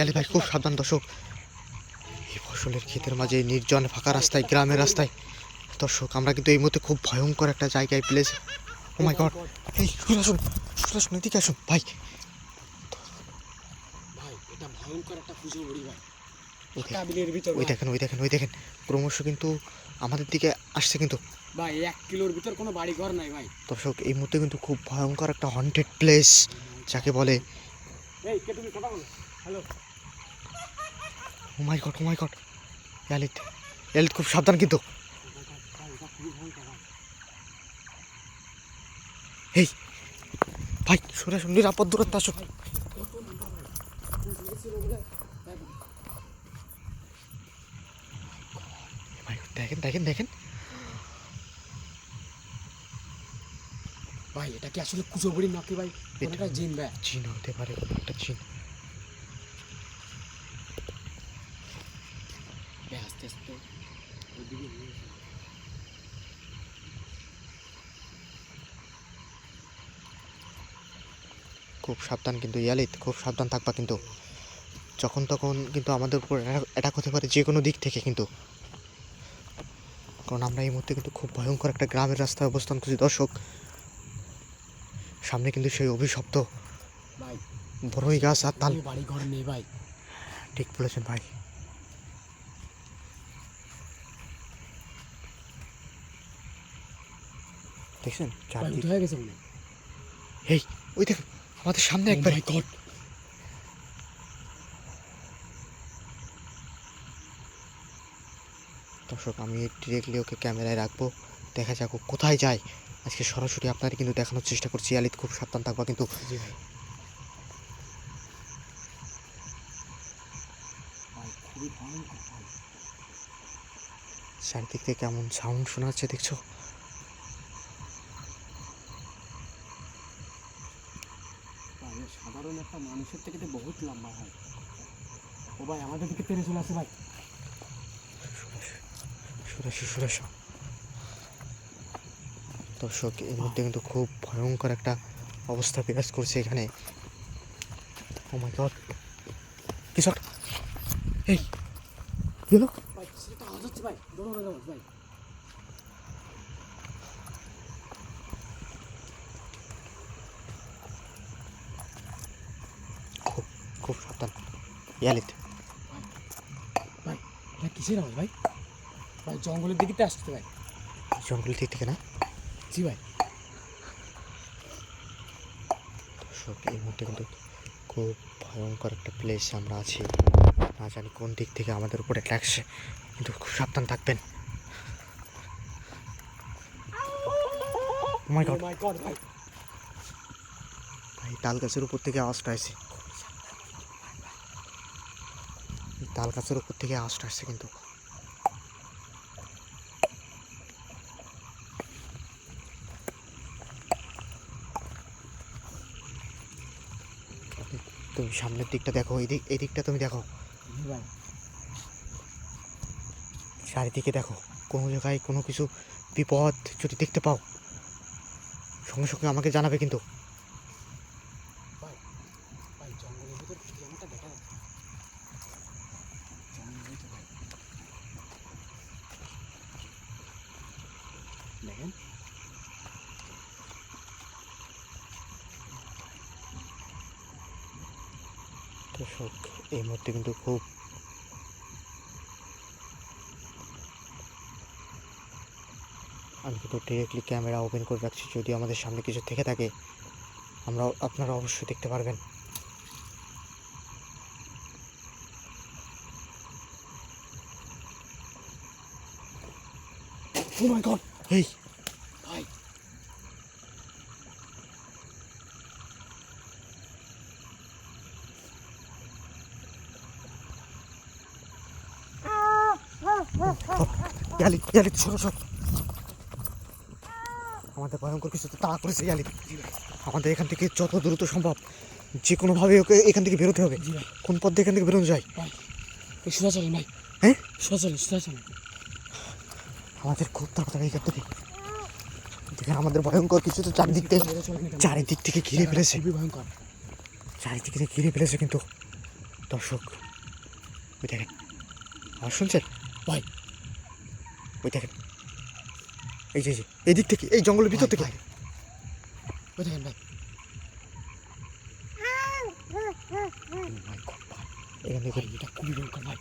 গেলে ভাই খুব সাবধান দর্শক। এই ফসলের ক্ষেতের মাঝে নির্জন ফাঁকা রাস্তায়, গ্রামের রাস্তায় দর্শক আমরা কিন্তু এই মুহূর্তে খুব ভয়ঙ্কর একটা জায়গায় প্লেস। ও মাই গড, এই শুনে আসুন, শুনে আসুন, এদিকে আসুন ভাই। ভাই এটা ভয়ঙ্কর একটা পুজো বড়ি ভাই। ওই দেখেন ওই দেখেন ওই দেখেন ক্রমশ কিন্তু আমাদের দিকে আসছে কিন্তু ভাই 1 কিলোর ভিতর কোনো বাড়ি ঘর নাই ভাই। দর্শক এই মুহূর্তে কিন্তু খুব ভয়ঙ্কর একটা হন্টেড প্লেস যাকে বলে। এই কে তুমি কথা বলো? হ্যালো। ও মাই গড, ও মাই গড, ইয়ালিত ইয়ালিত খুব সাবধান কিন্তু। এই ভাই সরে আসুন, নিরাপদ দূরত্বে আসুন। ভাই দেখেন দেখেন দেখেন ভাই এটা কি আসলে কুচো বড়ি নাকি ভাই? এটা জিন ভাই। জিন হতে পারে, একটা জিন। ভাই আস্তে আস্তে ওইদিকে নিয়ে এসো। খুব সাবধান কিন্তু ইয়ালিত, খুব সাবধান থাকবা কিন্তু। যখন তখন কিন্তু আমাদের উপর অ্যাটাক হতে পারে যে কোনো দিক থেকে কিন্তু, কারণ আমরা এই মুহূর্তে কিন্তু খুব ভয়ঙ্কর একটা গ্রামের রাস্তায় অবস্থান করছি দর্শক। সামনে কিন্তু সেই অভিশপ্ত ভাই বড়ই গাছ আর তাল। বাড়ি ঘর নেই ভাই। ঠিক বলেছেন ভাই। দেখছেন চারদিক হয়ে গেছে মনে। এই ওই দেখুন আমাদের সামনে একবার। গড দর্শক আমি ডিরেক্টলি ওকে ক্যামেরায় রাখবো, দেখা যাক ও কোথায় যায়। আজকে সরাসরি আপনাদের কিন্তু দেখানোর চেষ্টা করছি। ইয়ালিত খুব সাবধান থাকবা কিন্তু। জি ভাই। ভাই খুবই ভয়ঙ্কর ভাই। চারিদিক থেকে কেমন সাউন্ড শোনা যাচ্ছে দেখছো? ভাই সাধারণ একটা মানুষের থেকে তো বহুত লম্বা ভাই। ও ভাই আমাদের দিকে তেড়ে চলে আসে ভাই। সুরেশ সুরেশ দর্শক এই মুহূর্তে কিন্তু খুব ভয়ঙ্কর একটা অবস্থা বিরাজ করছে এখানে। ও মাই গড, কিছু একটা, এই কি হলো? ভাই সেটা আওয়াজ হচ্ছে ভাই। দৌড়ানো যাবে ভাই। খুব খুব সাবধান ইয়ালিত। ভাই এটা কিসের আওয়াজ ভাই? ভাই জঙ্গলের দিকে তো আসছে ভাই। জঙ্গলের দিক থেকে না? জি ভাই। দর্শক এই মুহূর্তে কিন্তু খুব ভয়ঙ্কর একটা প্লেস আমরা আছি। না জানি কোন দিক থেকে আমাদের উপর একটা আসছে, কিন্তু খুব সাবধান থাকবেন। ও মাই গড মাই গড ভাই। ভাই তাল গাছের উপর থেকে আওয়াজটা আসছে, তাল গাছের উপর থেকে আওয়াজটা আসছে কিন্তু। তুমি সামনের দিকটা দেখো, এই দিকটা তুমি দেখো, জি ভাই। চারিদিকে দেখো, কোনো জায়গায় কোনো কিছু বিপদ যদি দেখতে পাও সঙ্গে সঙ্গে আমাকে জানাবে কিন্তু। ভাই ভাই জঙ্গলের ভিতর কি একটা দেখা যাচ্ছে। জঙ্গলের ভিতর ভাই দেখেন। দর্শক এই মুহূর্তে কিন্তু খুব আমি কিন্তু ডিরেক্টলি ক্যামেরা ওপেন করে রাখছি, যদি আমাদের সামনে কিছু থেকে থাকে আপনারা অবশ্যই দেখতে পারবেন। ও মাই গড এই ভাই। ইয়ালিত ইয়ালিত সরো সরো, আমাদের ভয়ঙ্কর কিছু তো তাড়া করেছে ইয়ালিত। আমাদের এখান থেকে যত দ্রুত সম্ভব যে কোনোভাবে ওকে এখান থেকে বেরোতে হবে। জি ভাই। কোন পথ দিয়ে এখান থেকে বেরোনো যায়? ভাই এই সোজা চলেন ভাই। হ্যাঁ সোজা চলেন। আমাদের খুব তাড়াতাড়ি এখান থেকে, দেখেন আমাদের ভয়ঙ্কর কিছু তো চারিদিক থেকে ঘিরে ফেলেছে, খুবই ভয়ঙ্কর। চারিদিক থেকে ঘিরে ফেলেছে কিন্তু। দর্শক ওই দেখেন, আর শুনছেন ভাই? ওই দেখেন, এই যে এই দিক থেকে, এই জঙ্গলের ভিতর থেকে, ওই দেখেন ভাই। Oh my God, ভাই, এখান থেকে এটা খুবই ভয়ঙ্কর ভাই।